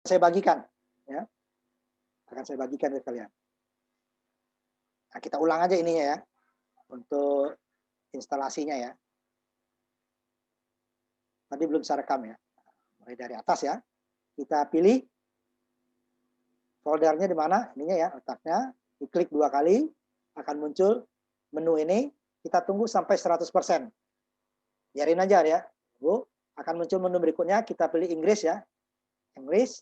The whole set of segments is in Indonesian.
saya bagikan, ya. Akan saya bagikan ke kalian. Nah, kita ulang aja ininya ya, untuk instalasinya ya. Tadi belum saya rekam ya. Mulai dari atas ya. Kita pilih foldernya di mana, ininya ya, letaknya. Diklik 2 kali, akan muncul menu ini. Kita tunggu sampai 100%. Biarin aja ya. Bu, akan muncul menu berikutnya. Kita pilih Inggris ya. Inggris.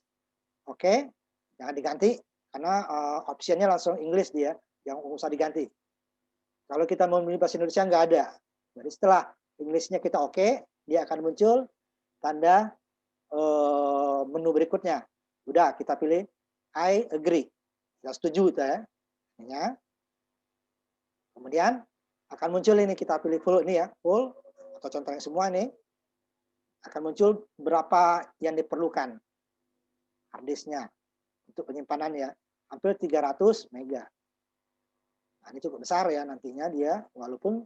Oke. Jangan diganti karena optionnya langsung Inggris dia, yang usah diganti. Kalau kita mau memilih bahasa Indonesia nggak ada. Jadi setelah Inggrisnya kita oke, dia akan muncul tanda menu berikutnya. Udah, kita pilih I agree. Kita setuju kita ya. Kemudian akan muncul ini, kita pilih full ini ya, full atau contohnya semua ini. Akan muncul berapa yang diperlukan harddisknya untuk penyimpanan ya, hampir 300 mega. Nah, ini cukup besar ya nantinya dia, walaupun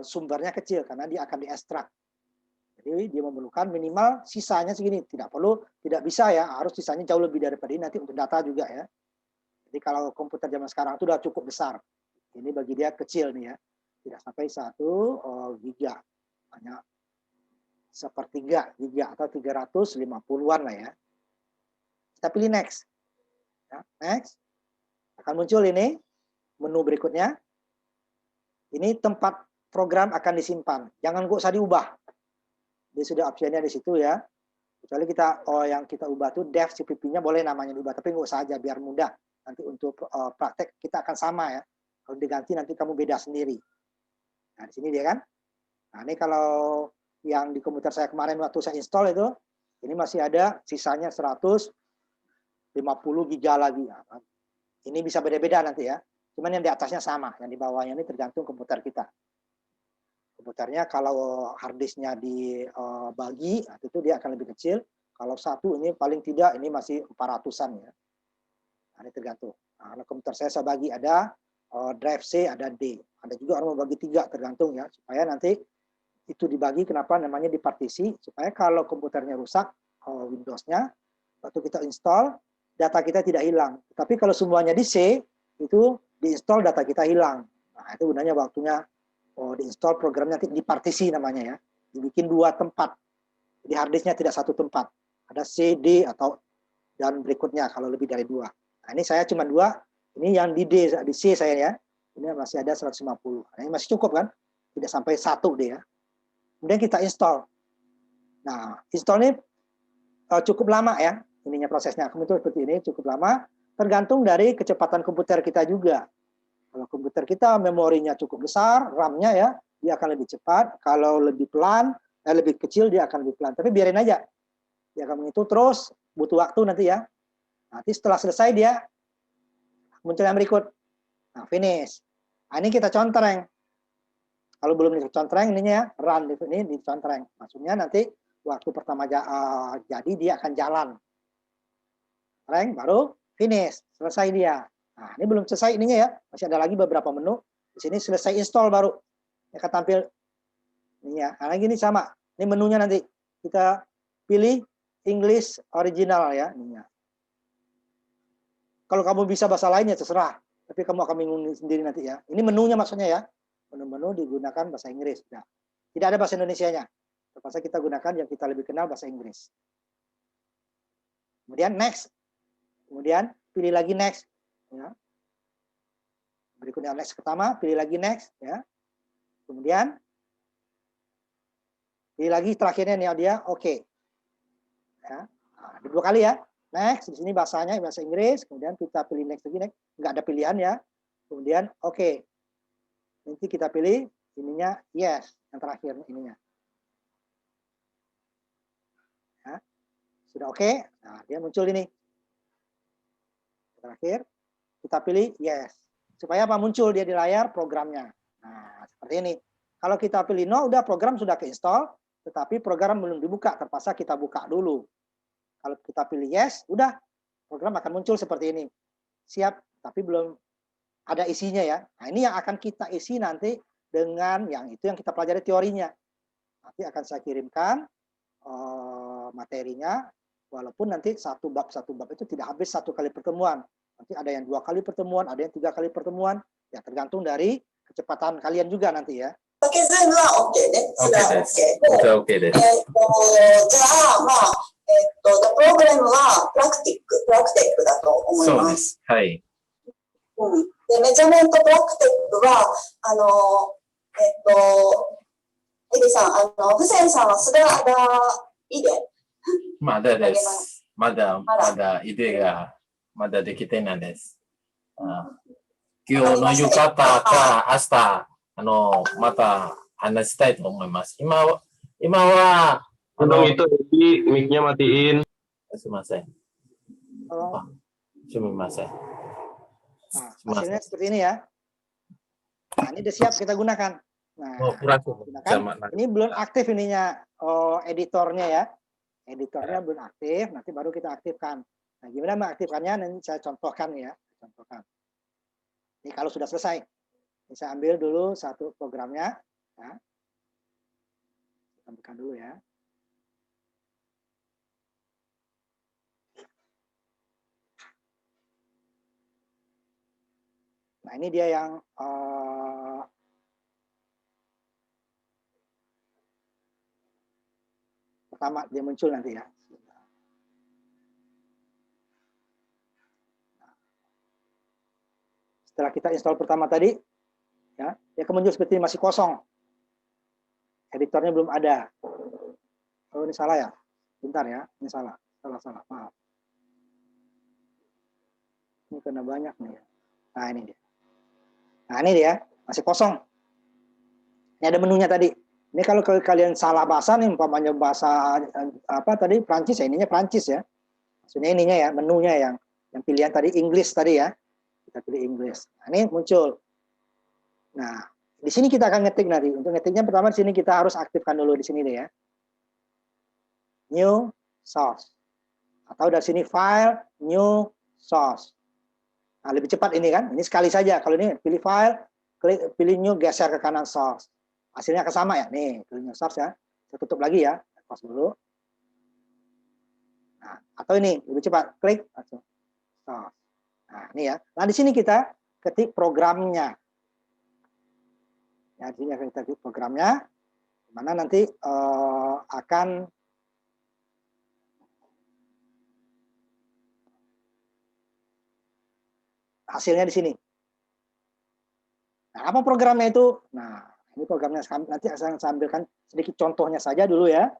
sumbernya kecil karena dia akan diekstrak. Jadi dia memerlukan minimal sisanya segini, tidak bisa ya, harus sisanya jauh lebih daripada ini nanti untuk data juga ya. Jadi kalau komputer zaman sekarang itu udah cukup besar, ini bagi dia kecil nih ya, tidak sampai 1 giga, hanya sepertiga giga atau 350-an lah ya. Kita pilih next, ya, next, akan muncul ini menu berikutnya. Ini tempat program akan disimpan, jangan kok usah diubah. Dia sudah optionnya di situ ya. Kecuali kita yang kita ubah tuh dev CPP-nya boleh namanya diubah, tapi nggak usah aja biar mudah. Nanti untuk praktek kita akan sama ya. Kalau diganti nanti kamu beda sendiri. Nah, di sini dia kan. Nah, ini kalau yang di komputer saya kemarin waktu saya install itu, ini masih ada sisanya 150 giga lagi. Ini bisa beda-beda nanti ya. Cuman yang di atasnya sama, yang di bawahnya ini tergantung komputer kita. Komputernya kalau harddisknya dibagi, itu dia akan lebih kecil. Kalau satu ini paling tidak ini masih 400-an ya. Nah, ini tergantung. Nah, komputer saya bagi ada drive C, ada D. Ada juga orang mau bagi 3, tergantung ya. Supaya nanti itu dibagi, kenapa namanya dipartisi, supaya kalau komputernya rusak, Windows-nya, waktu kita install, data kita tidak hilang. Tapi kalau semuanya di C, itu diinstal data kita hilang. Nah, itu gunanya waktunya diinstal programnya nanti dipartisi namanya ya, dibikin 2 tempat. Jadi harddisknya tidak 1 tempat, ada C, D atau dan berikutnya kalau lebih dari 2. Nah, ini saya cuma 2, ini yang di D, di C saya ya, ini masih ada 150. Nah, ini masih cukup kan, tidak sampai 1 deh ya. Kemudian kita install. Nah, install ini cukup lama ya, ininya prosesnya. Kemudian seperti ini cukup lama, tergantung dari kecepatan komputer kita juga. Kalau komputer kita memorinya cukup besar, RAM-nya ya, dia akan lebih cepat. Kalau lebih pelan, lebih kecil dia akan lebih pelan. Tapi biarin aja. Dia akan menghitung terus, butuh waktu nanti ya. Nanti setelah selesai dia muncul yang berikut. Nah, finish. Nah, ini kita contreng. Kalau belum dicontreng ininya ya, run ini dicontreng. Maksudnya nanti waktu pertama jadi dia akan jalan. Contreng baru finish, selesai dia. Nah, ini belum selesai ininya ya, masih ada lagi beberapa menu. Di sini selesai install baru akan tampil ini ya. Nah, ini sama. Ini menunya nanti kita pilih English original ya. Ininya. Kalau kamu bisa bahasa lain ya terserah, tapi kamu akan bingung sendiri nanti ya. Ini menunya maksudnya ya. Menu-menu digunakan bahasa Inggris. Nah, tidak ada bahasa Indonesianya. Terpaksa kita gunakan yang kita lebih kenal bahasa Inggris. Kemudian next. Kemudian pilih lagi next. Ya. Berikutnya next pertama, pilih lagi next ya. Kemudian pilih lagi terakhirnya nih dia oke. Ya. Nah, 2 kali ya. Next, di sini bahasanya bahasa Inggris, kemudian kita pilih next lagi, next. Enggak ada pilihan ya. Kemudian oke. Nanti kita pilih ininya yes, yang terakhir ininya. Ya. Sudah oke. Nah, dia muncul ini. Terakhir kita pilih yes. Supaya apa? Muncul dia di layar programnya. Nah, seperti ini. Kalau kita pilih no, udah program sudah keinstall, tetapi program belum dibuka, terpaksa kita buka dulu. Kalau kita pilih yes, udah program akan muncul seperti ini. Siap, tapi belum ada isinya ya. Nah, ini yang akan kita isi nanti dengan yang itu yang kita pelajari teorinya. Nanti akan saya kirimkan materinya Walaupun nanti satu bab itu tidak habis satu kali pertemuan. Nanti ada yang 2 kali pertemuan, ada yang 3 kali pertemuan. Ya tergantung dari kecepatan kalian juga nanti ya. だけズームは OK ね。それは OK です。こ OK ちら OK です。じゃあ、まあ、プログラムはプラクティックだと思いま。そうですす。はい。うん、で、メジャーメントプラクティックは、エリさん、フセンさんは素肌いでまだです。まだideがまだできてないです。今日の夕方か明日、また話したいと思います。今は、Tolong itu Edi, mic-nya matiin. すみません。 Kalau すみません。 nah, hasilnya seperti ini ya. Nah, ini udah siap kita gunakan. Nah, Oh, kurang gunakan. Ini belum aktif ininya editornya ya. Editornya belum aktif, nanti baru kita aktifkan. Nah, gimana mengaktifkannya? Nanti saya contohkan ya. Contohkan. Ini kalau sudah selesai, ini saya ambil dulu satu programnya. Ya. Tampilkan dulu ya. Nah, ini dia yang pertama dia muncul nanti ya. Setelah kita install pertama tadi, ya, dia akan muncul seperti masih kosong. Editornya belum ada. Oh, ini salah ya? Bentar ya, ini salah. Salah, maaf. Ini karena banyak nih ya. Nah, ini dia. Nah, ini dia, masih kosong. Ini ada menunya tadi. Ini kalau kalian salah bahasa nih, umpamanya bahasa apa tadi Prancis ya, ininya Prancis ya. Maksudnya ininya ya, menunya yang pilihan tadi Inggris tadi ya. Kita pilih Inggris. Nah, ini muncul. Nah, di sini kita akan ngetik nanti. Untuk ngetiknya pertama di sini kita harus aktifkan dulu di sini deh ya. New source. Atau dari sini file, new source. Nah, lebih cepat ini kan. Ini sekali saja. Kalau ini pilih file, klik pilih new, geser ke kanan source. Hasilnya akan sama ya. Nih, pilih new source ya. Saya tutup lagi ya. Close dulu. Nah, atau ini lebih cepat. Klik langsung source. Nah, ini ya. Nah, di sini kita ketik programnya. Ya, di sini kita ketik programnya. Mana nanti akan hasilnya di sini. Nah, apa programnya itu? Nah, ini programnya nanti saya sampaikan sedikit contohnya saja dulu ya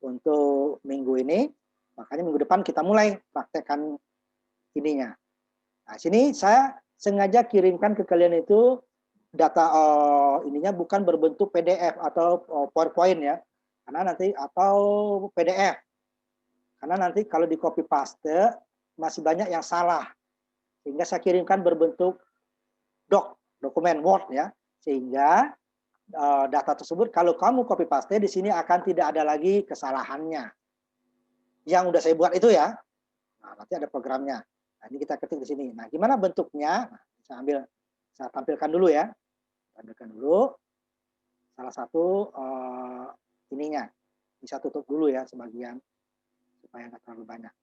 untuk minggu ini. Makanya minggu depan kita mulai praktekkan ininya. Nah, sini saya sengaja kirimkan ke kalian itu data ininya bukan berbentuk PDF atau PowerPoint ya. Karena nanti atau PDF. Karena nanti kalau di copy paste masih banyak yang salah. Sehingga saya kirimkan berbentuk dokumen Word ya. Sehingga data tersebut kalau kamu copy paste di sini akan tidak ada lagi kesalahannya. Yang udah saya buat itu ya. Nah, nanti ada programnya. Nah, ini kita ketik di sini. Nah, gimana bentuknya? Nah, saya tampilkan dulu ya. Tampilkan dulu salah satu ininya. Bisa tutup dulu ya sebagian supaya nggak terlalu banyak.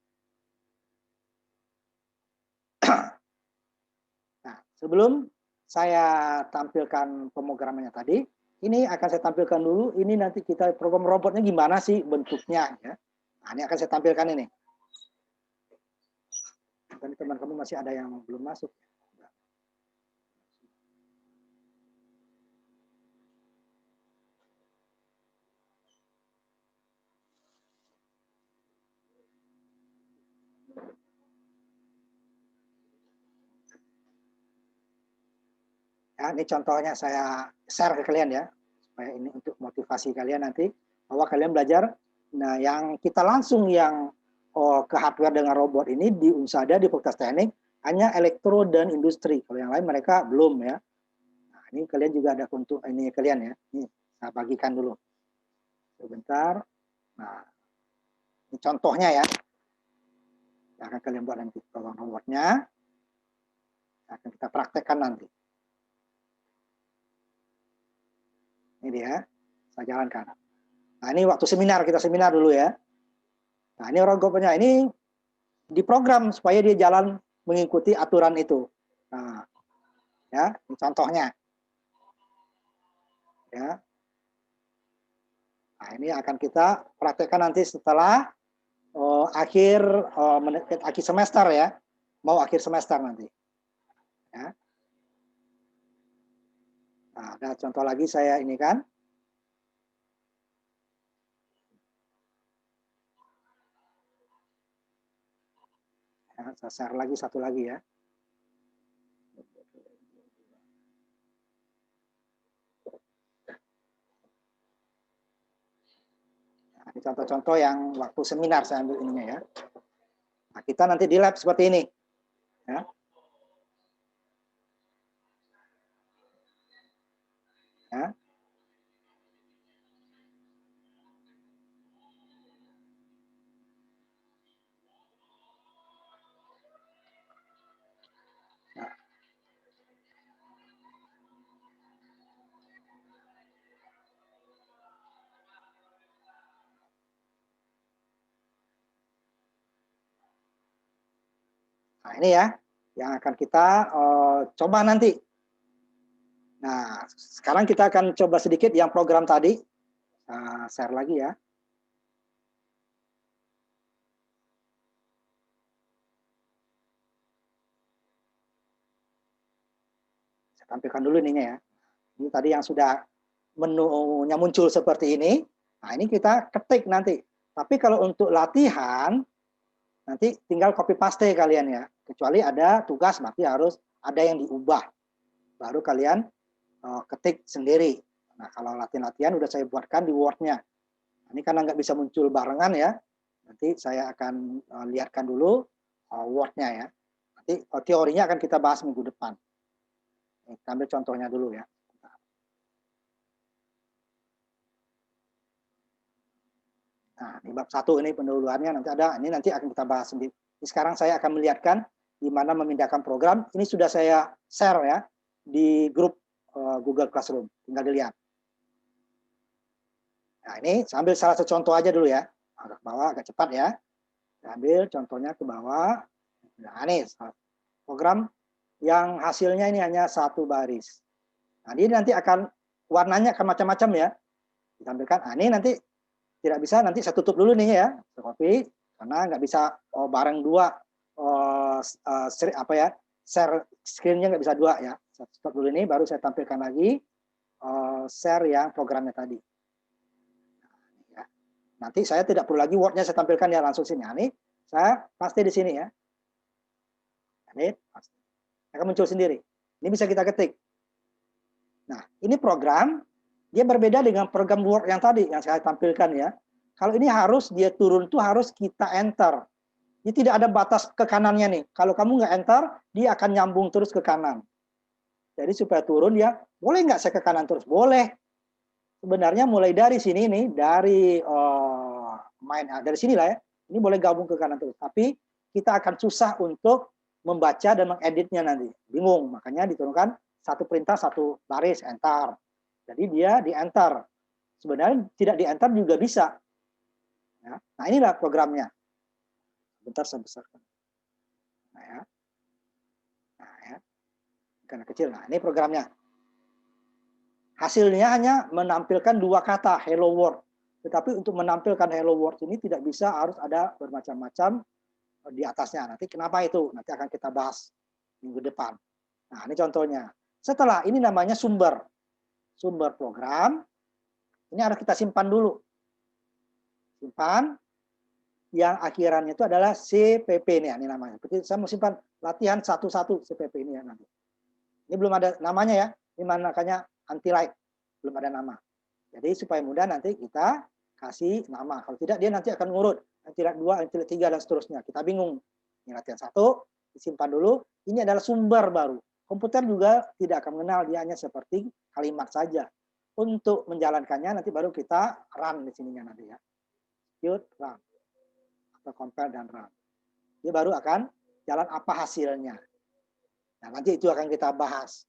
Nah, sebelum saya tampilkan pemrogramannya tadi, ini akan saya tampilkan dulu. Ini nanti kita program robotnya gimana sih bentuknya ya. Nah, ini akan saya tampilkan ini. Dan teman kamu masih ada yang belum masuk. Ya, ini contohnya saya share ke kalian ya, supaya ini untuk motivasi kalian nanti bahwa kalian belajar. Nah, yang kita langsung yang ke hardware dengan robot ini di Unsada di Fakultas Teknik hanya elektro dan industri. Kalau yang lain mereka belum ya. Nah, ini kalian juga ada untuk ini kalian ya. Ini saya bagikan dulu. Sebentar. Nah, ini contohnya ya. Yang akan kalian buat nanti program robotnya. Akan kita praktekkan nanti. Ini dia, saya jalankan. Nah, ini waktu seminar, kita seminar dulu ya. Nah, ini robotnya ini diprogram supaya dia jalan mengikuti aturan itu. Nah, ya, ini contohnya. Ya. Nah, ini akan kita praktekkan nanti setelah akhir semester ya. Mau akhir semester nanti. Ya. Nah, ada contoh lagi saya ini kan. Ya, saya share lagi satu lagi ya. Nah, ini contoh-contoh yang waktu seminar saya ambil ininya ya. Nah, kita nanti di lab seperti ini. Ya. Ya. Nah, ini ya yang akan kita coba nanti. Nah, sekarang kita akan coba sedikit yang program tadi. Share lagi ya. Saya tampilkan dulu ininya ya. Ini tadi yang sudah menunya muncul seperti ini. Nah, ini kita ketik nanti. Tapi kalau untuk latihan, nanti tinggal copy paste kalian ya. Kecuali ada tugas, berarti harus ada yang diubah. Baru kalian ketik sendiri. Nah, kalau latihan-latihan udah saya buatkan di Word-nya. Ini karena nggak bisa muncul barengan ya. Nanti saya akan lihatkan dulu Word-nya ya. Nanti teorinya akan kita bahas minggu depan. Kita ambil contohnya dulu ya. Nah, di bab 1 ini pendahuluannya nanti ada, ini nanti akan kita bahas sendiri. Sekarang saya akan melihatkan di mana memindahkan program. Ini sudah saya share ya di grup Google Classroom. Tinggal dilihat. Nah, ini sambil salah satu contoh aja dulu ya. Agak bawah, agak cepat ya. Ambil contohnya ke bawah. Nah, ini program yang hasilnya ini hanya satu baris. Nah, ini nanti akan warnanya akan macam-macam ya. Ditampilkan. Nah, ini nanti tidak bisa, nanti saya tutup dulu nih ya, copy karena nggak bisa bareng dua share screen-nya nggak bisa dua ya. Saya stop dulu ini, baru saya tampilkan lagi share yang programnya tadi. Nah, ya. Nanti saya tidak perlu lagi Word-nya saya tampilkan ya langsung sini. Nah, ini saya pasti di sini ya. Ini pasti akan muncul sendiri. Ini bisa kita ketik. Nah, ini program. Dia berbeda dengan program Word yang tadi yang saya tampilkan ya. Kalau ini harus dia turun itu harus kita enter. Ini tidak ada batas ke kanannya nih. Kalau kamu nggak enter, dia akan nyambung terus ke kanan. Jadi supaya turun ya, boleh nggak saya ke kanan terus? Boleh. Sebenarnya mulai dari sini nih, dari dari sini lah ya. Ini boleh gabung ke kanan terus. Tapi kita akan susah untuk membaca dan mengeditnya nanti. Bingung, makanya diturunkan satu perintah, satu baris, enter. Jadi dia di-enter. Sebenarnya tidak di-enter juga bisa. Ya. Nah, inilah programnya. Bentar saya besarkan. Nah, ya. Nah, ya. Karena kecil. Nah, ini programnya. Hasilnya hanya menampilkan dua kata, hello world. Tetapi untuk menampilkan hello world ini tidak bisa, harus ada bermacam-macam di atasnya. Nanti kenapa itu? Nanti akan kita bahas minggu depan. Nah, ini contohnya. Setelah ini namanya sumber program, ini harus kita simpan dulu. Simpan, yang akhirannya itu adalah CPP ini namanya. Seperti saya mau simpan latihan 1-1 CPP ini ya nanti. Ini belum ada namanya ya, ini makanya anti light, belum ada nama. Jadi supaya mudah nanti kita kasih nama. Kalau tidak dia nanti akan ngurut anti light 2, anti light 3 dan seterusnya. Kita bingung. Ini latihan 1, disimpan dulu. Ini adalah sumber baru. Komputer juga tidak akan mengenal, dia hanya seperti kalimat saja. Untuk menjalankannya nanti baru kita run di sininya nanti ya. Execute, run. Atau compile dan run. Dia baru akan jalan apa hasilnya. Nah, nanti itu akan kita bahas.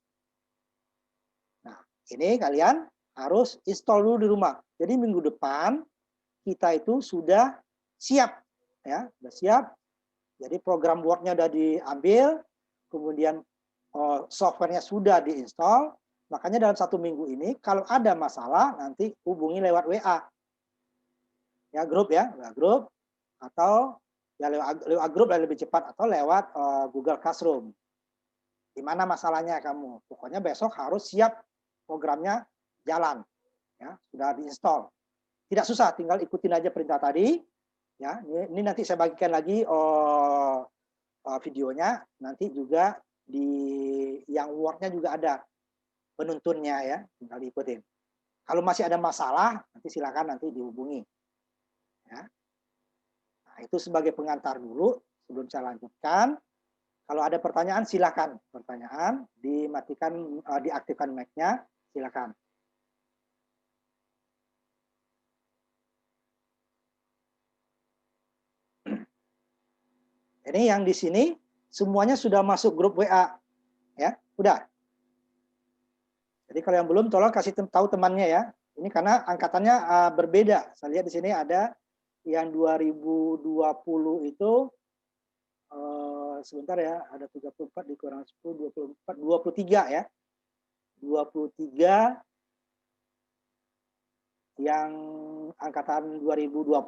Nah, ini kalian harus install dulu di rumah. Jadi minggu depan kita itu sudah siap ya, sudah siap. Jadi program Word-nya sudah diambil, kemudian software-nya sudah diinstal. Makanya dalam 1 minggu ini kalau ada masalah nanti hubungi lewat WA. Ya, grup ya, grup atau ya lewat grup lebih cepat atau lewat Google Classroom. Di mana masalahnya kamu? Pokoknya besok harus siap programnya jalan. Ya, sudah diinstal. Tidak susah, tinggal ikutin aja perintah tadi. Ya, ini nanti saya bagikan lagi videonya. Nanti juga di yang Word-nya juga ada penuntunnya ya, tinggal diikutin. Kalau masih ada masalah, nanti silakan nanti dihubungi. Ya. Nah, itu sebagai pengantar dulu sebelum saya lanjutkan. Kalau ada pertanyaan silakan. Pertanyaan dimatikan, diaktifkan mic-nya, silakan. Ini yang di sini semuanya sudah masuk grup WA. Ya, udah. Jadi kalau yang belum tolong kasih tahu temannya ya. Ini karena angkatannya berbeda. Saya lihat di sini ada yang 2020 itu sebentar ya, ada 34 dikurang 10, 24, 23 ya. 23 yang angkatan 2020.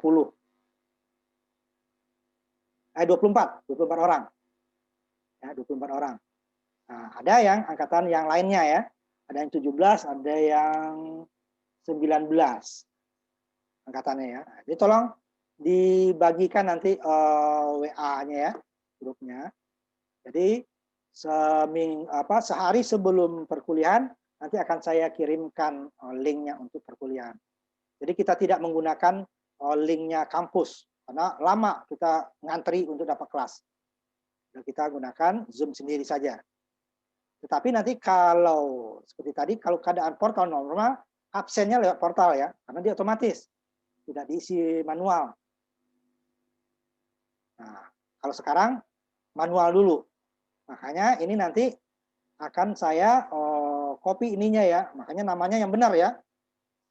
24 orang. Ya, 24 orang. Nah, ada yang angkatan yang lainnya ya. Ada yang 17, ada yang 19 angkatannya ya. Jadi tolong dibagikan nanti WA-nya ya, grupnya. Jadi sehari sebelum perkuliahan nanti akan saya kirimkan linknya untuk perkuliahan. Jadi kita tidak menggunakan linknya kampus karena lama kita ngantri untuk dapat kelas. Dan kita gunakan Zoom sendiri saja. Tetapi nanti kalau seperti tadi, kalau keadaan portal normal, absennya lewat portal ya, karena dia otomatis, tidak diisi manual. Nah, kalau sekarang manual dulu. Makanya ini nanti akan saya copy ininya ya, makanya namanya yang benar ya.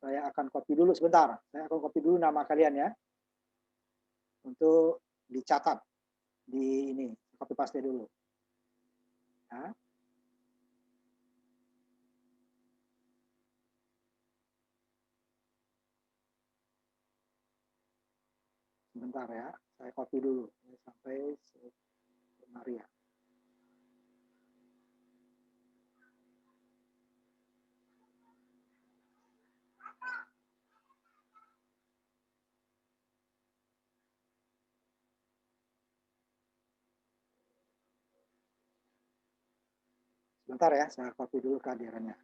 Saya akan copy dulu sebentar. Saya akan copy dulu nama kalian ya, untuk dicatat di ini, copy paste dulu. Nah. Sebentar ya, saya copy dulu sampai Maria. Sebentar ya, saya copy dulu kehadirannya.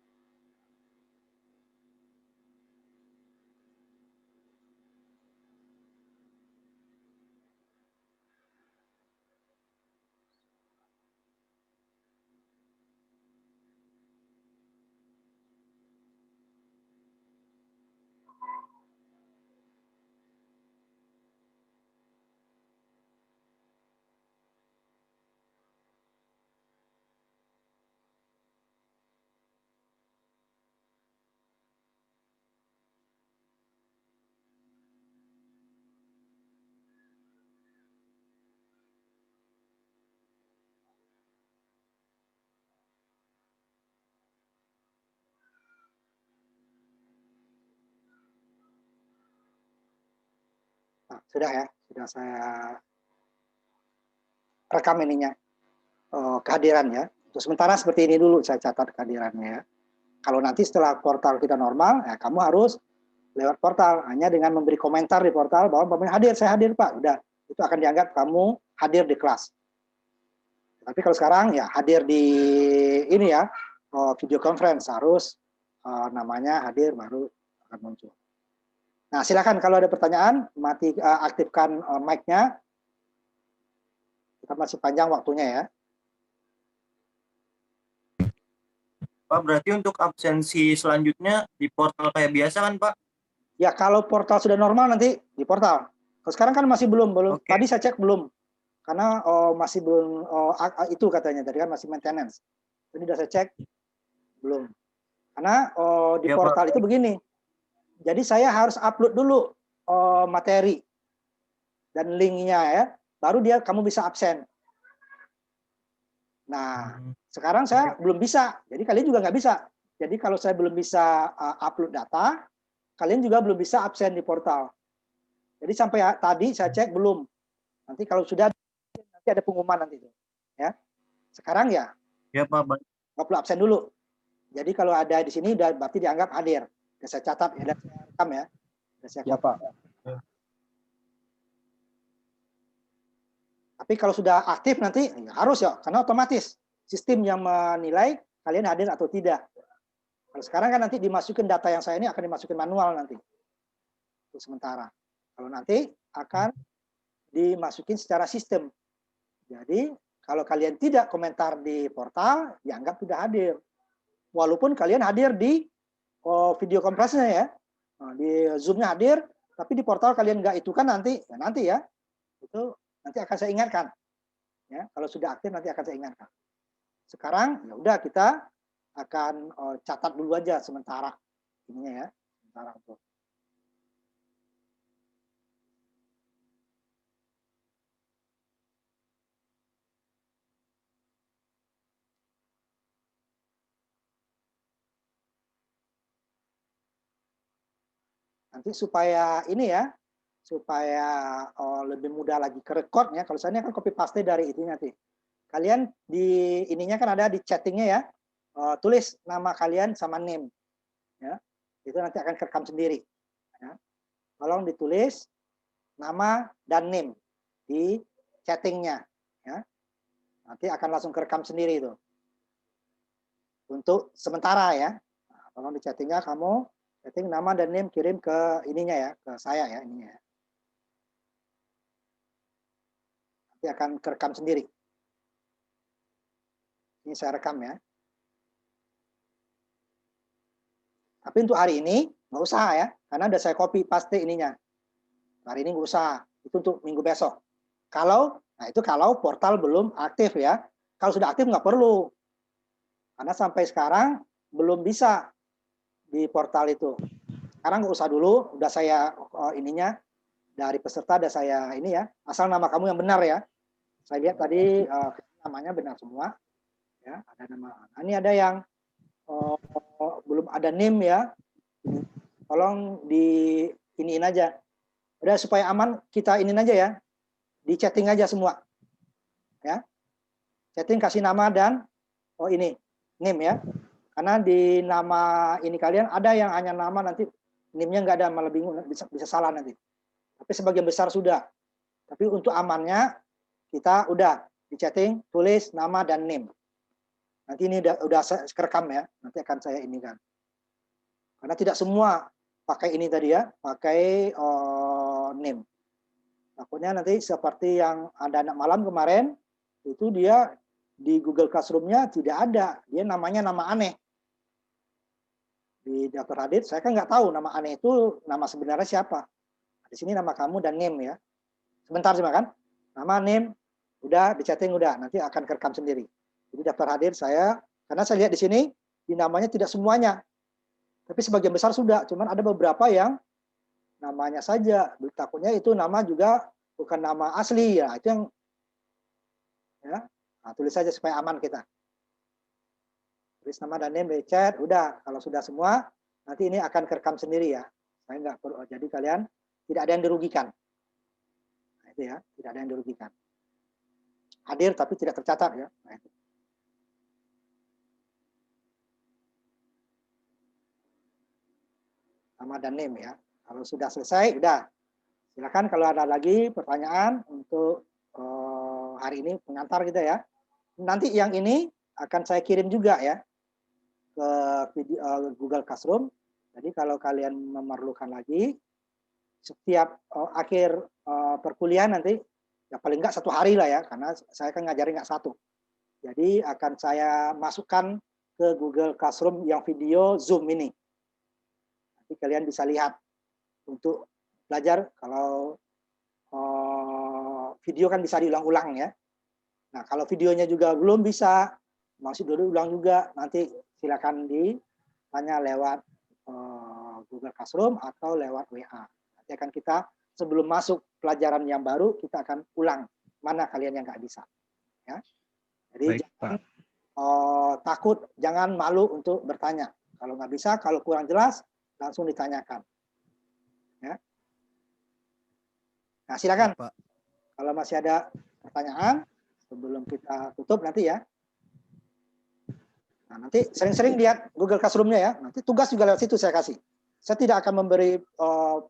Nah, sudah ya, sudah saya rekam ininya, kehadirannya. Untuk sementara seperti ini dulu saya catat kehadirannya ya. Kalau nanti setelah portal kita normal, ya kamu harus lewat portal, hanya dengan memberi komentar di portal bahwa hadir, saya hadir Pak, udah, itu akan dianggap kamu hadir di kelas. Tapi kalau sekarang ya hadir di ini ya, video conference harus namanya hadir baru akan muncul. Nah, silakan kalau ada pertanyaan, aktifkan mic-nya. Kita masih panjang waktunya ya. Pak, berarti untuk absensi selanjutnya di portal kayak biasa kan, Pak? Ya, kalau portal sudah normal nanti di portal. Kalau sekarang kan masih belum. Okay. Tadi saya cek belum. Karena masih belum, itu katanya, tadi kan masih maintenance. Jadi sudah saya cek, belum. Karena di ya, portal Pak, itu begini. Jadi saya harus upload dulu materi. dan linknya ya, baru kamu bisa absen. Nah, sekarang saya belum bisa, jadi kalian juga nggak bisa. Jadi kalau saya belum bisa upload data, kalian juga belum bisa absen di portal. Jadi sampai tadi saya cek belum. Nanti kalau sudah, nanti ada pengumuman nanti itu. Ya, sekarang ya. Ya Pak. Nggak perlu absen dulu. Jadi kalau ada di sini udah berarti dianggap hadir. Udah saya catat ya, dan saya rekam ya. Udah saya Ya Pak. Tapi kalau sudah aktif nanti ya harus ya, karena otomatis sistem yang menilai kalian hadir atau tidak. Kalau sekarang kan nanti dimasukin data yang saya ini akan dimasukin manual nanti. Untuk sementara. Kalau nanti akan dimasukin secara sistem. Jadi kalau kalian tidak komentar di portal, dianggap tidak hadir. Walaupun kalian hadir di video conference-nya ya. Nah, di Zoom-nya hadir, tapi di portal kalian nggak itu kan nanti ya. Itu nanti akan saya ingatkan. Ya, kalau sudah aktif nanti akan saya ingatkan. Sekarang ya udah kita akan catat dulu aja sementara ininya ya, sementara untuk nanti supaya ini ya, supaya lebih mudah lagi ke recordnya. Kalau saya ini kan copy paste dari itu nanti. Kalian di ininya kan ada di chattingnya ya, tulis nama kalian sama name, ya. Itu nanti akan kerekam sendiri. Ya. Tolong ditulis nama dan name di chattingnya, ya. Nanti akan langsung kerekam sendiri itu. Untuk sementara ya. Nah, tolong di chattingnya kamu setting nama dan name kirim ke ininya ya, ke saya ya ininya ya. Nanti akan kerekam sendiri. Ini saya rekam ya. Tapi untuk hari ini nggak usah ya, karena udah saya copy paste ininya. Hari ini nggak usah, itu untuk minggu besok. Nah itu kalau portal belum aktif ya. Kalau sudah aktif nggak perlu, karena sampai sekarang belum bisa di portal itu. Sekarang nggak usah dulu, udah saya ininya dari peserta udah saya ini ya. Asal nama kamu yang benar ya. Saya lihat tadi namanya benar semua. Ya, ada nama. Nah, ini ada yang belum ada name ya. Tolong di iniin aja. Udah supaya aman kita iniin aja ya. Di chatting aja semua. Ya. Chatting kasih nama dan ini name ya. Karena di nama ini kalian ada yang hanya nama nanti name-nya nggak ada, malah bingung bisa salah nanti. Tapi sebagian besar sudah. Tapi untuk amannya kita udah di chatting tulis nama dan name. Nanti ini udah saya rekam ya, nanti akan saya ini kan. Karena tidak semua pakai ini tadi ya, pakai name. Takutnya nanti seperti yang ada anak malam kemarin, itu dia di Google Classroom-nya tidak ada, dia namanya nama aneh. Di daftar hadir, saya kan nggak tahu nama aneh itu nama sebenarnya siapa. Di sini nama kamu dan name ya. Sebentar sih kan, nama name, udah di chatting udah, nanti akan kerekam sendiri. Jadi daftar hadir saya, karena saya lihat di sini, di namanya tidak semuanya. Tapi sebagian besar sudah, cuman ada beberapa yang namanya saja. Takutnya itu nama juga bukan nama asli ya, itu yang ya. Nah, tulis saja supaya aman kita. Tulis nama dan name di chat, udah. Kalau sudah semua, nanti ini akan kerekam sendiri ya. Saya nggak perlu, jadi kalian tidak ada yang dirugikan. Nah, itu ya, tidak ada yang dirugikan. Hadir tapi tidak tercatat ya. Nah, itu. Nama dan name ya. Kalau sudah selesai, udah. Silakan kalau ada lagi pertanyaan untuk hari ini pengantar kita ya. Nanti yang ini akan saya kirim juga ya ke Google Classroom. Jadi kalau kalian memerlukan lagi, setiap akhir perkuliahan nanti, ya paling nggak 1 hari lah ya, karena saya kan ngajarin nggak 1. Jadi akan saya masukkan ke Google Classroom yang video Zoom ini. Nanti kalian bisa lihat untuk belajar. Kalau video kan bisa diulang-ulang ya. Nah kalau videonya juga belum bisa, masih dulu ulang juga, nanti silakan ditanya lewat Google Classroom atau lewat WA. Nanti akan kita sebelum masuk pelajaran yang baru kita akan ulang mana kalian yang nggak bisa. Ya. Jadi Baik, jangan Pak. takut, jangan malu untuk bertanya. Kalau nggak bisa, kalau kurang jelas langsung ditanyakan. Ya. Nah silakan. Pak. Kalau masih ada pertanyaan sebelum kita tutup nanti ya. Nah, nanti sering-sering lihat Google Classroom-nya ya. Nanti tugas juga lewat situ saya kasih. Saya tidak akan memberi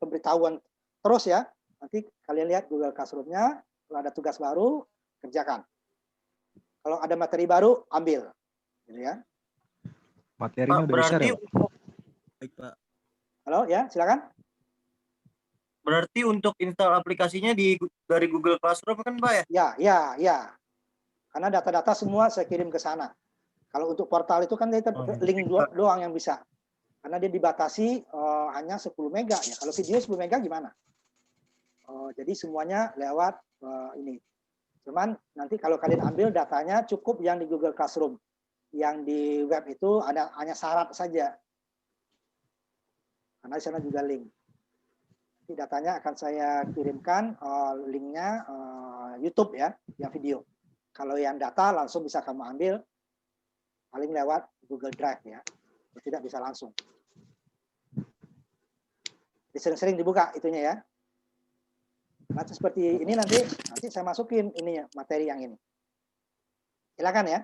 pemberitahuan terus ya. Nanti kalian lihat Google Classroom-nya, kalau ada tugas baru, kerjakan. Kalau ada materi baru, ambil. Gitu ya. Materinya Pak, udah besar berarti ya, Pak? untuk baik, Pak. Halo ya, silakan. Berarti untuk install aplikasinya dari Google Classroom kan, Pak ya? Ya. Karena data-data semua saya kirim ke sana. Kalau untuk portal itu kan link doang yang bisa. Karena dia dibatasi hanya 10 mega ya. Kalau video 10 mega gimana? Jadi semuanya lewat ini. Cuman nanti kalau kalian ambil datanya cukup yang di Google Classroom. Yang di web itu hanya syarat saja. Karena di sana juga link. Nanti datanya akan saya kirimkan linknya YouTube ya, yang video. Kalau yang data langsung bisa kamu ambil paling lewat Google Drive ya. Tidak bisa langsung. Sering-sering dibuka itunya ya. Nanti seperti ini nanti saya masukin ini ya, materi yang ini. Silakan ya.